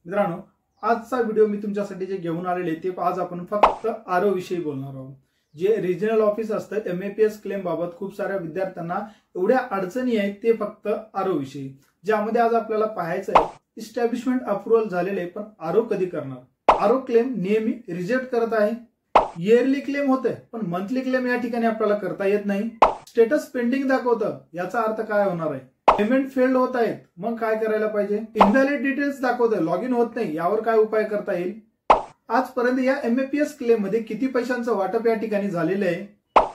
मित्रांनो, आजचा व्हिडिओ मी तुमच्यासाठी जे घेऊन आलेले ते आज आपण फक्त आरो विषयी बोलणार आहोत। जे रिजनल ऑफिस असतं एमएपीएस क्लेम बाबत खूप साऱ्या विद्यार्थ्यांना एवढ्या अडचणी आहेत ते फक्त आरो विषयी, ज्यामध्ये आज आपल्याला पाहायचं आहे इस्टॅब्लिशमेंट अप्रूव्हल झालेले पण आरो कधी करणार। आरो क्लेम नेहमी रिजेक्ट करत आहे। इयरली क्लेम होते पण मंथली क्लेम या ठिकाणी आपल्याला करता येत नाही। स्टेटस पेंडिंग दाखवतं, याचा अर्थ काय होणार आहे? पेमेंट फेल्ड होत आहेत, मग काय करायला पाहिजे? इनव्हॅलिड डिटेल्स दाखवतंय, लॉग इन होत नाही, यावर काय उपाय करता येईल? आजपर्यंत या एमएपीएस क्लेम मध्ये किती पैशांचं वाटप या ठिकाणी झालेलं आहे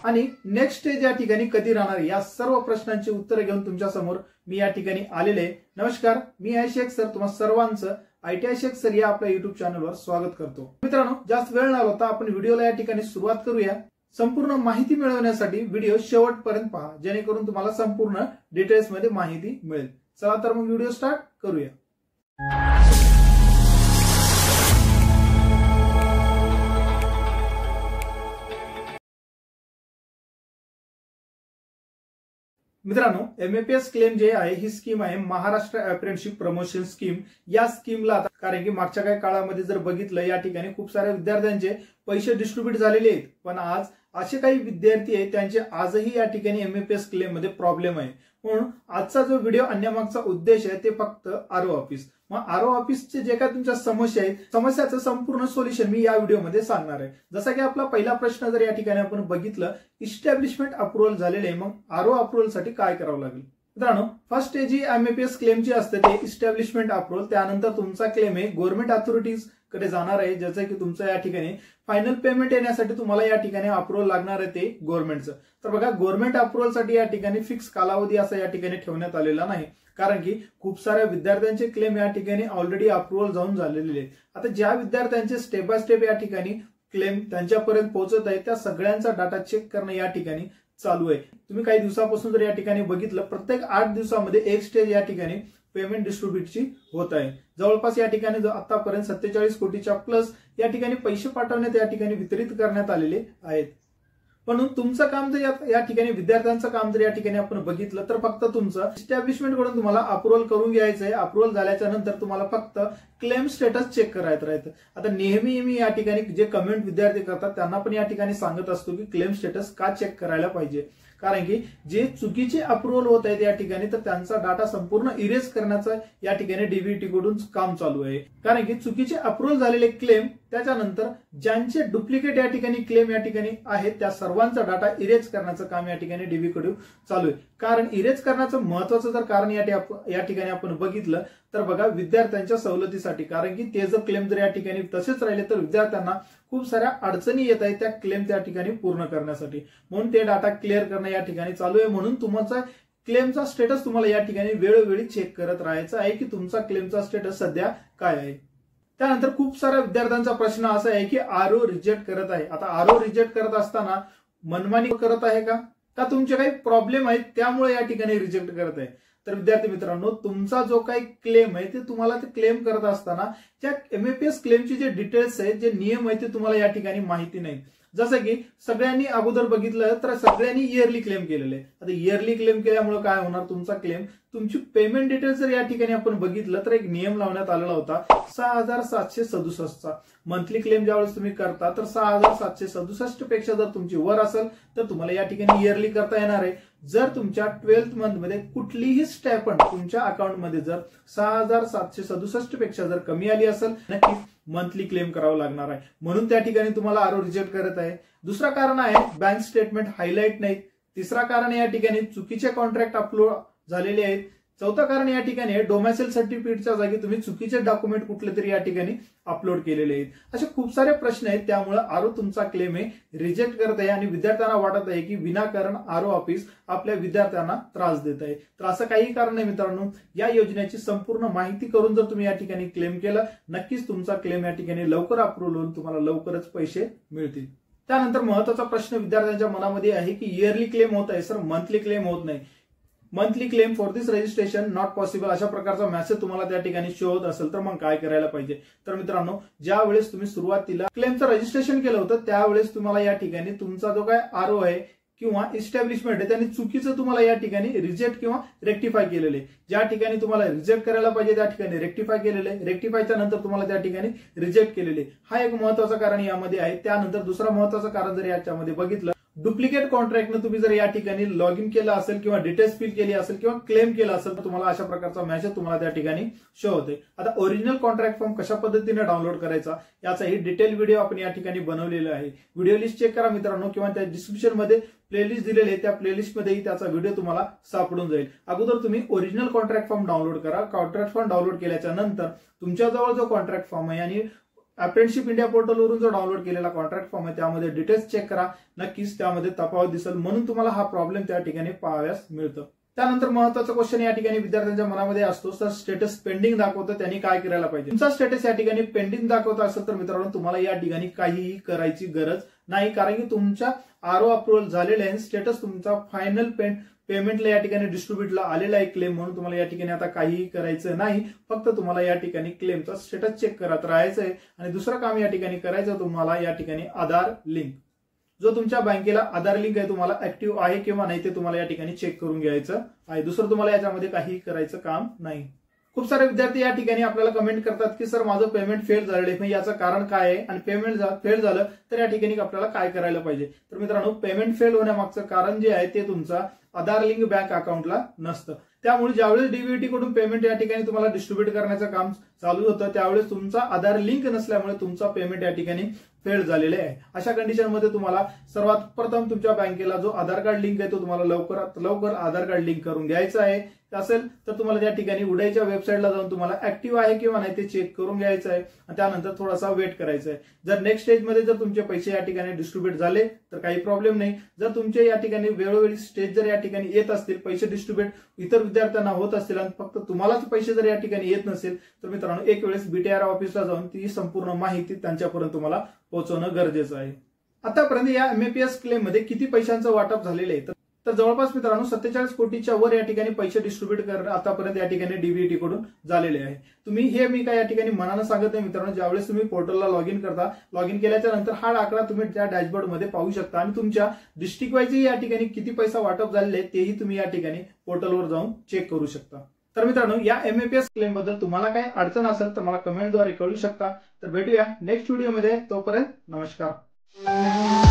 आणि नेक्स्ट स्टेज या ठिकाणी कधी राहणार, या सर्व प्रश्नांची उत्तरे घेऊन तुमच्या समोर मी या ठिकाणी आलेले। नमस्कार, मी आहे शेख सर, तुम्हा सर्वांचं आयटीआय शेख सर या आपल्या युट्यूब चॅनलवर स्वागत करतो। मित्रांनो, जास्त वेळ न घालवता आपण व्हिडिओला या ठिकाणी सुरुवात करूया। संपूर्ण माहिती मिळवण्यासाठी व्हिडिओ शेवटपर्यंत पहा, जेणेकरून तुम्हाला संपूर्ण डिटेल्स मध्ये माहिती मिळेल। चला तर मग व्हिडिओ स्टार्ट करूया। मित्रांनो, एमएपीएस क्लेम जे आहे ही स्कीम आहे महाराष्ट्र अप्रेंटिसशिप प्रमोशन स्कीम। या स्कीमला कारण की मागच्या काही काळामध्ये जर बघितलं या ठिकाणी खूप साऱ्या विद्यार्थ्यांचे पैसे डिस्ट्रीब्यूट झालेले आहेत, पण आज असे काही विद्यार्थी आहेत त्यांचे आजही या ठिकाणी एमएपीएस क्लेम मध्ये प्रॉब्लेम आहे। म्हणून आजचा जो व्हिडिओ आणण्यामागचा उद्देश आहे ते फक्त आरो ऑफिस। मग आरो ऑफिसचे जे काही तुमच्या समस्या आहेत, समस्याचं संपूर्ण सोल्युशन मी या व्हिडिओमध्ये सांगणार आहे। जसा की आपला पहिला प्रश्न जर या ठिकाणी आपण बघितलं, इस्टॅब्लिशमेंट अप्रूव्हल झालेले आहे, मग आरो अप्रूव्हल साठी काय करावं लागेल? मित्रांनो, फर्स्ट जी एमएपीएस क्लेमची असते ते इस्टॅब्लिशमेंट अप्रूव्हल। त्यानंतर तुमचा क्लेम आहे गव्हर्नमेंट अथॉरिटीज कडे जाणार आहे, ज्याचं की तुमचं या ठिकाणी फायनल पेमेंट येण्यासाठी तुम्हाला या ठिकाणी अप्रूव्हल लागणार आहे ते गव्हर्नमेंटचं। तर बघा, गव्हर्नमेंट अप्रूव्हल साठी या ठिकाणी फिक्स कालावधी असा या ठिकाणी ठेवण्यात आलेला नाही, कारण की खूप साऱ्या विद्यार्थ्यांचे क्लेम या ठिकाणी ऑलरेडी अप्रूव्हल जाऊन झालेले आहेत। आता ज्या विद्यार्थ्यांचे स्टेप बाय स्टेप या ठिकाणी क्लेम त्यांच्यापर्यंत पोहोचत आहे त्या सगळ्यांचा डाटा चेक करणं या ठिकाणी चालू आहे। तुम्ही काही दिवसापासून जर या ठिकाणी बघितलं, प्रत्येक 8 दिवसामध्ये एक स्टेज या ठिकाणी पेमेंट डिस्ट्रीब्यूटची होत आहे। जवळपास या ठिकाणी आतापर्यंत 47 कोटीच्या प्लस या ठिकाणी पैसे पाठवण्यात या ठिकाणी वितरित करण्यात आलेले आहेत। म्हणून तुमचं काम जर या ठिकाणी विद्यार्थ्यांचं काम जर या ठिकाणी आपण बघितलं तर फक्त तुमचं इस्टॅब्लिशमेंट कडून तुम्हाला अप्रूव्हल करून घ्यायचंय। अप्रूव्हल झाल्याच्या नंतर तुम्हाला फक्त क्लेम स्टेटस चेक करायचं राहतं। आता नेहमी मी या ठिकाणी जे कमेंट विद्यार्थी करतात त्यांना पण या ठिकाणी सांगत असतो की क्लेम स्टेटस का चेक करायला पाहिजे, कारण की जे चुकीचे अप्रूव्हल होत आहेत या ठिकाणी तर त्यांचा डाटा संपूर्ण इरेज करण्याचं या ठिकाणी डीबीटी कडून काम चालू आहे। कारण की चुकीचे अप्रूव्हल झालेले क्लेम त्याच्यानंतर ज्यांचे डुप्लिकेट या ठिकाणी क्लेम या ठिकाणी आहेत त्या सर्वांचा डाटा इरेज करण्याचं काम या ठिकाणी डीबी कडून चालू आहे। कारण इरेज करण्याचं महत्वाचं जर कारण या ठिकाणी आपण बघितलं तर बघा, विद्यार्थ्यांच्या सवलतीसाठी, कारण की ते जर क्लेम जर या ठिकाणी तसेच राहिले तर विद्यार्थ्यांना खूप साऱ्या अडचणी येत आहेत त्या क्लेम त्या ठिकाणी पूर्ण करण्यासाठी। म्हणून ते डाटा क्लिअर करणं या ठिकाणी चालू आहे। म्हणून तुमचा क्लेमचा स्टेटस तुम्हाला या ठिकाणी वेळोवेळी चेक करत राहायचं आहे की तुमचा क्लेमचा स्टेटस सध्या काय आहे। त्यानंतर खूप साऱ्या विद्यार्थ्यांचा प्रश्न असा आहे की आरो रिजेक्ट करत आहे। आता आरो रिजेक्ट करत असताना मनमानी करत आहे का तुमचे काही प्रॉब्लेम आहेत त्यामुळे या ठिकाणी रिजेक्ट करत आहे? तर विद्यार्थी मित्रांनो, तुमचा जो काही क्लेम आहे ते तुम्हाला ते क्लेम करत असताना त्या एमएपीएस क्लेमची जे डिटेल्स आहेत, जे नियम आहेत ते तुम्हाला या ठिकाणी माहिती नाही। जसं की सगळ्यांनी अगोदर बघितलं तर सगळ्यांनी इयरली क्लेम केलेले आहे। आता इयरली क्लेम केल्यामुळे काय होणार, तुमचा क्लेम तुमची पेमेंट डिटेल्स जर या ठिकाणी आपण बघितलं तर एक नियम लावण्यात आलेला होता 6767 चा। मंथली क्लेम ज्यावेळेस तुम्ही करता तर 6767 पेक्षा जर तुमची वर असेल तर तुम्हाला या ठिकाणी इयरली करता येणार आहे। जर तुमच्या 12th मंथ मध्ये कुठलीही स्टायपेंड तुमच्या अकाउंटमध्ये जर 6767 पेक्षा जर कमी आली असेल नक्कीच मंथली क्लेम करावं लागणार आहे। म्हणून त्या ठिकाणी तुम्हाला आरो रिजेक्ट करत आहे। दुसरा कारण आहे बँक स्टेटमेंट हायलाइट नाही। तिसरा कारण या ठिकाणी चुकीचे कॉन्ट्रॅक्ट अपलोड झालेले आहेत। चौथा कारण या ठिकाणी डोमॅसिल सर्टिफिकेटच्या जागी तुम्ही चुकीचे डॉक्युमेंट कुठले तरी या ठिकाणी अपलोड केलेले आहेत। असे खूप सारे प्रश्न आहेत, त्यामुळे आरो तुमचा क्लेम आहे रिजेक्ट करत आहे आणि विद्यार्थ्यांना वाटत आहे की विनाकारण आरो ऑफिस आपल्या विद्यार्थ्यांना त्रास देत आहे। तर असं काही कारण नाही मित्रांनो। या योजनेची संपूर्ण माहिती करून जर तुम्ही या ठिकाणी क्लेम केलं, नक्कीच तुमचा क्लेम या ठिकाणी लवकर अप्रूव्हल होऊन तुम्हाला लवकरच पैसे मिळतील। त्यानंतर महत्वाचा प्रश्न विद्यार्थ्यांच्या मनामध्ये आहे की इयरली क्लेम होत आहे सर, मंथली क्लेम होत नाही। Monthly claim for this registration not possible अशा प्रकारचा मेसेज तुम्हाला त्या ठिकाणी शो होत असेल तर मग काय करायला पाहिजे? तर मित्रांनो, ज्या वेळेस तुम्ही सुरुवातीला क्लेमचं रजिस्ट्रेशन केलं होतं त्यावेळेस तुम्हाला या ठिकाणी तुमचा जो काय आरो आहे किंवा इस्टॅब्लिशमेंट आहे त्यांनी चुकीचं तुम्हाला या ठिकाणी रिजेक्ट किंवा रेक्टिफाय केलेले, ज्या ठिकाणी तुम्हाला रिजेक्ट करायला पाहिजे त्या ठिकाणी रेक्टिफाय केलेले, रेक्टिफायच्या नंतर तुम्हाला त्या ठिकाणी रिजेक्ट केलेले, हा एक महत्वाचं कारण यामध्ये आहे। त्यानंतर दुसरा महत्वाचं कारण जर याच्यामध्ये बघितलं, डुप्लिकेट कॉन्ट्रॅक्टनं तुम्ही जर या ठिकाणी लॉग इन केलं असेल किंवा डिटेल्स फिल केली असेल किंवा क्लेम केला असेल तर तुम्हाला अशा प्रकारचा मेसेज तुम्हाला त्या ठिकाणी शो होते। आता ओरिजिनल कॉन्ट्रॅक्ट फॉर्म कशा पद्धतीने डाउनलोड करायचा याचाही डिटेल व्हिडिओ आपण या ठिकाणी बनवलेला आहे। व्हिडिओ लिस्ट चेक करा मित्रांनो, किंवा त्या डिस्क्रिप्शन मध्ये प्लेलिस्ट दिलेली आहे, त्या प्लेलिस्ट मध्येही त्याचा व्हिडिओ तुम्हाला सापडून जाईल। अगोदर तुम्ही ओरिजिनल कॉन्ट्रॅक्ट फॉर्म डाउनलोड करा। कॉन्ट्रॅक्ट फॉर्म डाउनलोड केल्याच्या नंतर तुमच्याजवळ जो कॉन्ट्रॅक्ट फॉर्म आहे आणि अप्रेंटिसशिप इंडिया पोर्टलवरून जो डाउनलोड केलेला कॉन्ट्रॅक्ट फॉर्म आहे त्यामध्ये डिटेल्स चेक करा, नक्कीच त्यामध्ये तफावत दिसेल, म्हणून तुम्हाला हा प्रॉब्लेम त्या ठिकाणी पाहाव्यास मिळतो। त्यानंतर महत्वाचा क्वेश्चन या ठिकाणी विद्यार्थ्यांच्या मनामध्ये असतो, सर स्टेटस पेंडिंग दाखवतं त्यांनी काय करायला पाहिजे। तुमचा स्टेटस या ठिकाणी पेंडिंग दाखवत असेल तर मित्रांनो तुम्हाला या ठिकाणी काहीही करायची गरज नाही, कारण की तुमच्या आरओ अप्रुव्हल झालेले आहे, स्टेटस तुमचा फायनल पेमेंटला या ठिकाणी डिस्ट्रीब्युटला आलेला आहे क्लेम, म्हणून तुम्हाला या ठिकाणी आता काहीही करायचं नाही, फक्त तुम्हाला या ठिकाणी क्लेमचा स्टेटस चेक करत राहायचं आहे। आणि दुसरं काम या ठिकाणी करायचं तुम्हाला या ठिकाणी आधार लिंक, जो तुमच्या बँकेला आधार लिंक आहे तुम्हाला ऍक्टिव्ह आहे किंवा नाही ते तुम्हाला या ठिकाणी चेक करून घ्यायचं आहे। दुसरं तुम्हाला याच्यामध्ये काही करायचं काम नाही। खूप सारे विद्यार्थी या ठिकाणी आपल्याला कमेंट करतात की सर माझं पेमेंट फेल झालेलं आहे, याचं कारण काय आहे आणि पेमेंट फेल झालं तर या ठिकाणी आपल्याला काय करायला पाहिजे। तर मित्रांनो, पेमेंट फेल होण्यामागचं कारण जे आहे ते तुमचा आधार लिंक बँक अकाउंटला नसतं। त्यामुळे ज्यावेळेस डीबीटी कडून पेमेंट या ठिकाणी तुम्हाला डिस्ट्रीब्यूट करण्याचं काम चालू होतं त्यावेळेस तुमचा आधार लिंक नसल्यामुळे तुमचा पेमेंट या ठिकाणी फेल झालेले आहे। अशा कंडिशनमध्ये तुम्हाला सर्वात प्रथम तुमच्या बँकेला जो आधार कार्ड लिंक आहे तो तुम्हाला लवकरात लवकर आधार कार्ड लिंक करून घ्यायचा आहे असेल तर तुम्हाला त्या ठिकाणी उडाईच्या वेबसाईटला जाऊन तुम्हाला ऍक्टिव्ह आहे किंवा नाही ते चेक करून घ्यायचं आहे आणि त्यानंतर थोडासा वेट करायचा आहे। जर नेक्स्ट स्टेजमध्ये जर तुमचे पैसे या ठिकाणी डिस्ट्रीब्यूट झाले तर काही प्रॉब्लेम नाही। जर तुमचे या ठिकाणी वेळोवेळी स्टेज जर या ठिकाणी येत असतील, पैसे डिस्ट्रीब्यूट इतर विद्यार्थ्यांना होत असतील आणि फक्त तुम्हालाच पैसे जर या ठिकाणी येत नसेल तर मित्रांनो एक वेळेस बीटीआर ऑफिसला जाऊन ती संपूर्ण माहिती त्यांच्यापर्यंत तुम्हाला पोहोचवणं गरजेचं आहे। आतापर्यंत या एमएपीएस क्लेम मध्ये किती पैशांचं वाटप झालेलं आहे तर जवळपास मित्रांनो 47 कोटीच्या वर या ठिकाणी पैसे डिस्ट्रीब्यूट करणं आतापर्यंत या ठिकाणी डीबीटी कडून झालेले आहे। तुम्ही हे मी काय या ठिकाणी मनानं सांगत नाही मित्रांनो, ज्यावेळेस तुम्ही पोर्टलला लॉग इन करता, लॉग इन केल्याच्या नंतर हा आकडा तुम्ही त्या डॅशबोर्ड मध्ये पाहू शकता आणि तुमच्या डिस्ट्रिक्ट वाईज या ठिकाणी किती पैसा वाटप झालेले आहे तेही तुम्ही या ठिकाणी पोर्टलवर जाऊन चेक करू शकता। तर मित्रांनो, या एमएपीएस क्लेम बद्दल तुम्हाला काही अडचण असेल तर मला कमेंटद्वारे कळू शकता। तर भेटूया नेक्स्ट व्हिडिओमध्ये, तोपर्यंत नमस्कार।